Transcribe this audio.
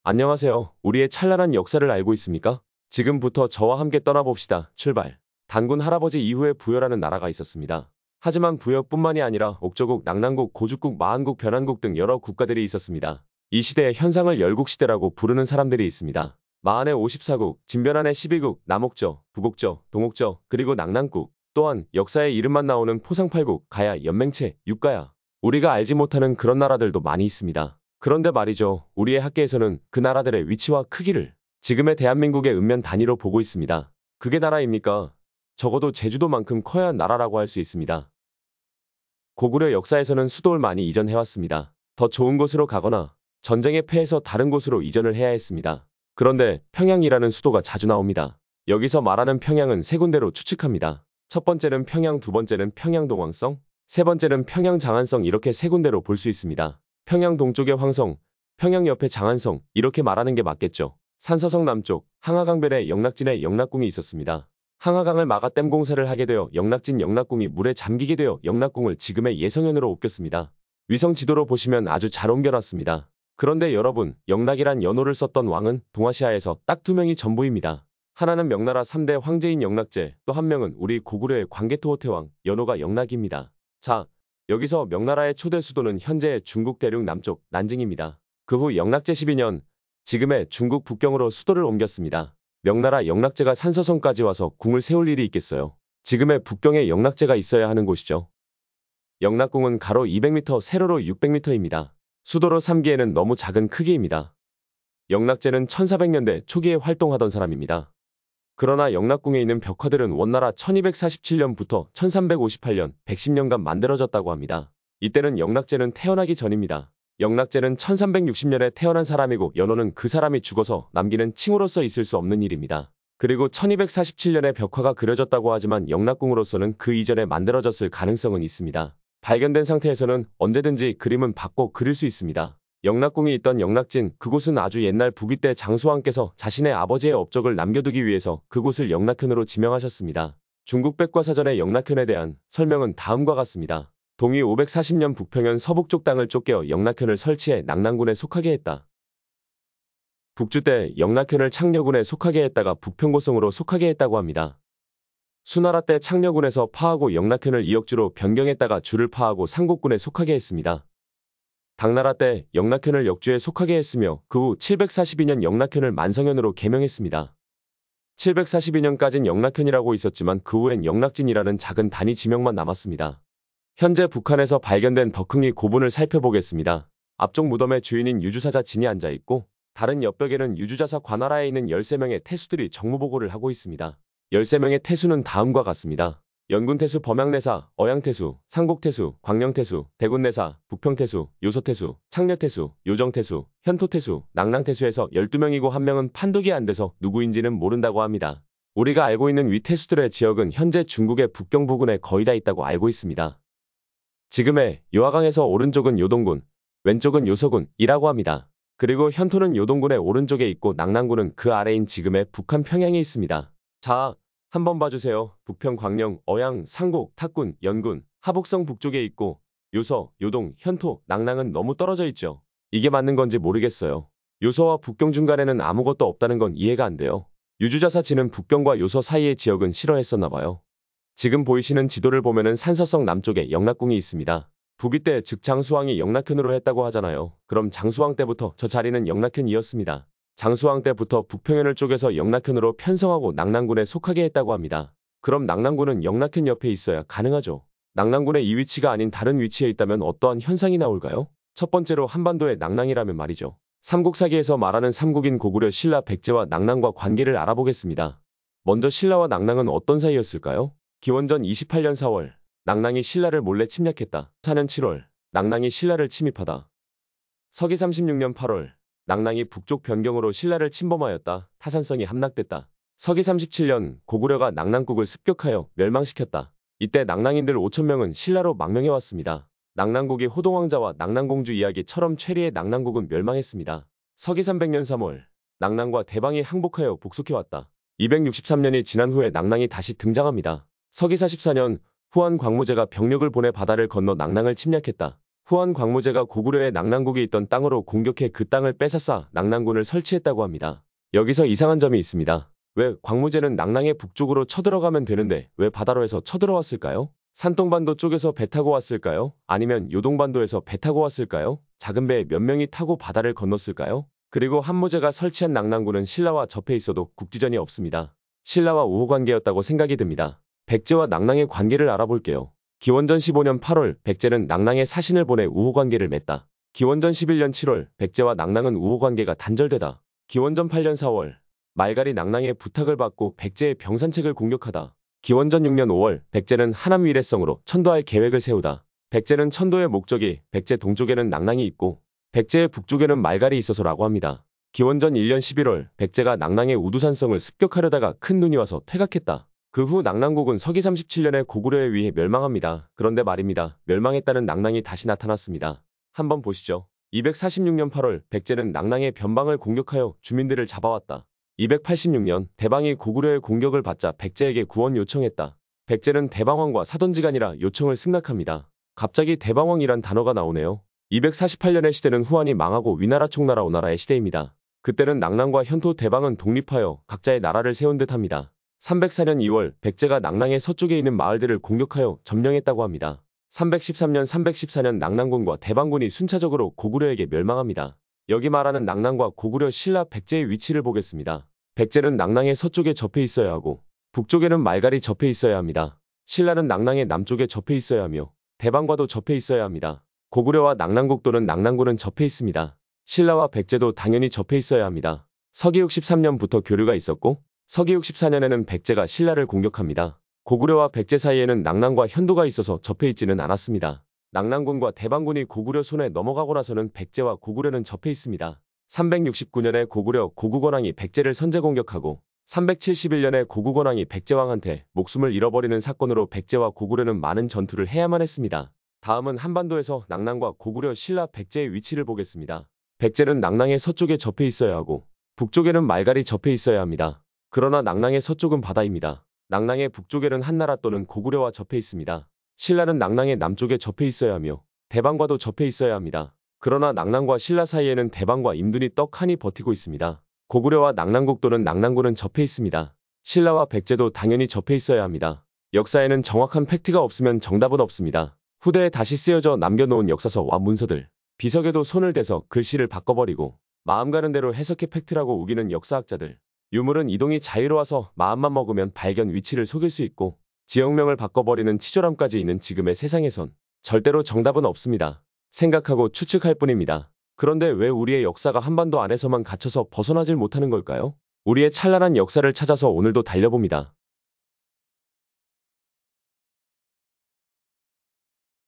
안녕하세요. 우리의 찬란한 역사를 알고 있습니까? 지금부터 저와 함께 떠나봅시다. 출발. 단군 할아버지 이후에 부여라는 나라가 있었습니다. 하지만 부여뿐만이 아니라 옥저국, 낙랑국, 고죽국, 마한국, 변한국 등 여러 국가들이 있었습니다. 이 시대의 현상을 열국시대라고 부르는 사람들이 있습니다. 마한의 54국, 진변한의 12국, 남옥저, 북옥저, 동옥저, 그리고 낙랑국, 또한 역사에 이름만 나오는 포상팔국, 가야, 연맹체, 육가야. 우리가 알지 못하는 그런 나라들도 많이 있습니다. 그런데 말이죠. 우리의 학계에서는 그 나라들의 위치와 크기를 지금의 대한민국의 읍면 단위로 보고 있습니다. 그게 나라입니까? 적어도 제주도만큼 커야 나라라고 할 수 있습니다. 고구려 역사에서는 수도를 많이 이전해왔습니다. 더 좋은 곳으로 가거나 전쟁에 패해서 다른 곳으로 이전을 해야 했습니다. 그런데 평양이라는 수도가 자주 나옵니다. 여기서 말하는 평양은 세 군데로 추측합니다. 첫 번째는 평양, 두 번째는 평양 동왕성, 세 번째는 평양 장안성, 이렇게 세 군데로 볼 수 있습니다. 평양 동쪽의 황성, 평양 옆에 장안성, 이렇게 말하는 게 맞겠죠. 산서성 남쪽, 항하강변에 영락진의 영락궁이 있었습니다. 항하강을 막아 댐 공사를 하게 되어 영락진 영락궁이 물에 잠기게 되어 영락궁을 지금의 예성현으로 옮겼습니다. 위성 지도로 보시면 아주 잘 옮겨놨습니다. 그런데 여러분, 영락이란 연호를 썼던 왕은 동아시아에서 딱 두 명이 전부입니다. 하나는 명나라 3대 황제인 영락제, 또 한 명은 우리 고구려의 광개토호태왕, 연호가 영락입니다. 자, 여기서 명나라의 초대 수도는 현재의 중국 대륙 남쪽 난징입니다. 그 후 영락제 12년, 지금의 중국 북경으로 수도를 옮겼습니다. 명나라 영락제가 산서성까지 와서 궁을 세울 일이 있겠어요. 지금의 북경에 영락제가 있어야 하는 곳이죠. 영락궁은 가로 200m, 세로로 600m입니다. 수도로 삼기에는 너무 작은 크기입니다. 영락제는 1400년대 초기에 활동하던 사람입니다. 그러나 영락궁에 있는 벽화들은 원나라 1247년부터 1358년 110년간 만들어졌다고 합니다. 이때는 영락제는 태어나기 전입니다. 영락제는 1360년에 태어난 사람이고 연호는 그 사람이 죽어서 남기는 칭호로서 있을 수 없는 일입니다. 그리고 1247년에 벽화가 그려졌다고 하지만 영락궁으로서는 그 이전에 만들어졌을 가능성은 있습니다. 발견된 상태에서는 언제든지 그림은 바꿔 그릴 수 있습니다. 영락궁이 있던 영락진, 그곳은 아주 옛날 부귀 때 장수왕께서 자신의 아버지의 업적을 남겨두기 위해서 그곳을 영락현으로 지명하셨습니다. 중국 백과사전의 영락현에 대한 설명은 다음과 같습니다. 동위 540년 북평현 서북쪽 땅을 쫓겨 영락현을 설치해 낙랑군에 속하게 했다. 북주 때 영락현을 창녀군에 속하게 했다가 북평고성으로 속하게 했다고 합니다. 수나라 때 창녀군에서 파하고 영락현을 이역주로 변경했다가 주를 파하고 상곡군에 속하게 했습니다. 당나라 때 영락현을 역주에 속하게 했으며 그 후 742년 영락현을 만성현으로 개명했습니다. 742년까진 영락현이라고 있었지만 그 후엔 영락진이라는 작은 단위 지명만 남았습니다. 현재 북한에서 발견된 덕흥리 고분을 살펴보겠습니다. 앞쪽 무덤에 주인인 유주사자 진이 앉아있고 다른 옆벽에는 유주자사 관하라에 있는 13명의 태수들이 정무보고를 하고 있습니다. 13명의 태수는 다음과 같습니다. 연군태수, 범양내사, 어양태수, 상곡태수, 광령태수, 대군내사, 북평태수, 요서태수, 창녀태수, 요정태수, 현토태수, 낙랑태수에서 12명이고 한 명은 판독이 안 돼서 누구인지는 모른다고 합니다. 우리가 알고 있는 위 태수들의 지역은 현재 중국의 북경 부근에 거의 다 있다고 알고 있습니다. 지금의 요하강에서 오른쪽은 요동군, 왼쪽은 요서군이라고 합니다. 그리고 현토는 요동군의 오른쪽에 있고 낙랑군은 그 아래인 지금의 북한 평양에 있습니다. 자, 한번 봐주세요. 북평, 광령, 어양, 상곡, 탁군, 연군, 하복성 북쪽에 있고 요서, 요동, 현토, 낙랑은 너무 떨어져 있죠. 이게 맞는 건지 모르겠어요. 요서와 북경 중간에는 아무것도 없다는 건 이해가 안 돼요. 유주자사 진은 북경과 요서 사이의 지역은 싫어했었나 봐요. 지금 보이시는 지도를 보면은 산서성 남쪽에 영락궁이 있습니다. 부귀 때 즉 장수왕이 영락현으로 했다고 하잖아요. 그럼 장수왕 때부터 저 자리는 영락현이었습니다. 장수왕 때부터 북평현을 쪼개서 영락현으로 편성하고 낙랑군에 속하게 했다고 합니다. 그럼 낙랑군은 영락현 옆에 있어야 가능하죠. 낙랑군의 이 위치가 아닌 다른 위치에 있다면 어떠한 현상이 나올까요? 첫 번째로 한반도의 낙랑이라면 말이죠. 삼국사기에서 말하는 삼국인 고구려, 신라, 백제와 낙랑과 관계를 알아보겠습니다. 먼저 신라와 낙랑은 어떤 사이였을까요? 기원전 28년 4월, 낙랑이 신라를 몰래 침략했다. 4년 7월, 낙랑이 신라를 침입하다. 서기 36년 8월, 낙랑이 북쪽 변경으로 신라를 침범하였다. 타산성이 함락됐다. 서기 37년, 고구려가 낙랑국을 습격하여 멸망시켰다. 이때 낙랑인들 5,000명은 신라로 망명해왔습니다. 낙랑국이 호동왕자와 낙랑공주 이야기처럼 최리의 낙랑국은 멸망했습니다. 서기 300년 3월, 낙랑과 대방이 항복하여 복속해왔다. 263년이 지난 후에 낙랑이 다시 등장합니다. 서기 44년, 후한 광무제가 병력을 보내 바다를 건너 낙랑을 침략했다. 후한 광무제가 고구려의 낙랑국에 있던 땅으로 공격해 그 땅을 뺏어싸 낙랑군을 설치했다고 합니다. 여기서 이상한 점이 있습니다. 왜 광무제는 낙랑의 북쪽으로 쳐들어가면 되는데 왜 바다로 해서 쳐들어왔을까요? 산동반도 쪽에서 배 타고 왔을까요? 아니면 요동반도에서 배 타고 왔을까요? 작은 배에 몇 명이 타고 바다를 건넜을까요? 그리고 한무제가 설치한 낙랑군은 신라와 접해 있어도 국지전이 없습니다. 신라와 우호관계였다고 생각이 듭니다. 백제와 낙랑의 관계를 알아볼게요. 기원전 15년 8월 백제는 낙랑에 사신을 보내 우호관계를 맺다. 기원전 11년 7월 백제와 낙랑은 우호관계가 단절되다. 기원전 8년 4월 말갈이 낙랑의 부탁을 받고 백제의 병산책을 공격하다. 기원전 6년 5월 백제는 하남 위례성으로 천도할 계획을 세우다. 백제는 천도의 목적이 백제 동쪽에는 낙랑이 있고 백제의 북쪽에는 말갈이 있어서라고 합니다. 기원전 1년 11월 백제가 낙랑의 우두산성을 습격하려다가 큰 눈이 와서 퇴각했다. 그 후 낙랑국은 서기 37년에 고구려에 의해 멸망합니다. 그런데 말입니다. 멸망했다는 낙랑이 다시 나타났습니다. 한번 보시죠. 246년 8월 백제는 낙랑의 변방을 공격하여 주민들을 잡아왔다. 286년 대방이 고구려의 공격을 받자 백제에게 구원 요청했다. 백제는 대방왕과 사돈지간이라 요청을 승낙합니다. 갑자기 대방왕이란 단어가 나오네요. 248년의 시대는 후한이 망하고 위나라 총나라 오나라의 시대입니다. 그때는 낙랑과 현토 대방은 독립하여 각자의 나라를 세운 듯합니다. 304년 2월 백제가 낙랑의 서쪽에 있는 마을들을 공격하여 점령했다고 합니다. 313년 314년 낙랑군과 대방군이 순차적으로 고구려에게 멸망합니다. 여기 말하는 낙랑과 고구려 신라 백제의 위치를 보겠습니다. 백제는 낙랑의 서쪽에 접해 있어야 하고 북쪽에는 말갈이 접해 있어야 합니다. 신라는 낙랑의 남쪽에 접해 있어야 하며 대방과도 접해 있어야 합니다. 고구려와 낙랑국 또는 낙랑군은 접해 있습니다. 신라와 백제도 당연히 접해 있어야 합니다. 서기 63년부터 교류가 있었고 서기 64년에는 백제가 신라를 공격합니다. 고구려와 백제 사이에는 낙랑과 현도가 있어서 접해 있지는 않았습니다. 낙랑군과 대방군이 고구려 손에 넘어가고 나서는 백제와 고구려는 접해 있습니다. 369년에 고구려 고구건왕이 백제를 선제 공격하고 371년에 고구건왕이 백제왕한테 목숨을 잃어버리는 사건으로 백제와 고구려는 많은 전투를 해야만 했습니다. 다음은 한반도에서 낙랑과 고구려 신라 백제의 위치를 보겠습니다. 백제는 낙랑의 서쪽에 접해 있어야 하고 북쪽에는 말갈이 접해 있어야 합니다. 그러나 낙랑의 서쪽은 바다입니다. 낙랑의 북쪽에는 한나라 또는 고구려와 접해 있습니다. 신라는 낙랑의 남쪽에 접해 있어야 하며 대방과도 접해 있어야 합니다. 그러나 낙랑과 신라 사이에는 대방과 임둔이 떡하니 버티고 있습니다. 고구려와 낙랑국 또는 낙랑군은 접해 있습니다. 신라와 백제도 당연히 접해 있어야 합니다. 역사에는 정확한 팩트가 없으면 정답은 없습니다. 후대에 다시 쓰여져 남겨놓은 역사서와 문서들, 비석에도 손을 대서 글씨를 바꿔버리고 마음 가는 대로 해석해 팩트라고 우기는 역사학자들. 유물은 이동이 자유로워서 마음만 먹으면 발견 위치를 속일 수 있고 지역명을 바꿔버리는 치졸함까지 있는 지금의 세상에선 절대로 정답은 없습니다. 생각하고 추측할 뿐입니다. 그런데 왜 우리의 역사가 한반도 안에서만 갇혀서 벗어나질 못하는 걸까요? 우리의 찬란한 역사를 찾아서 오늘도 달려봅니다.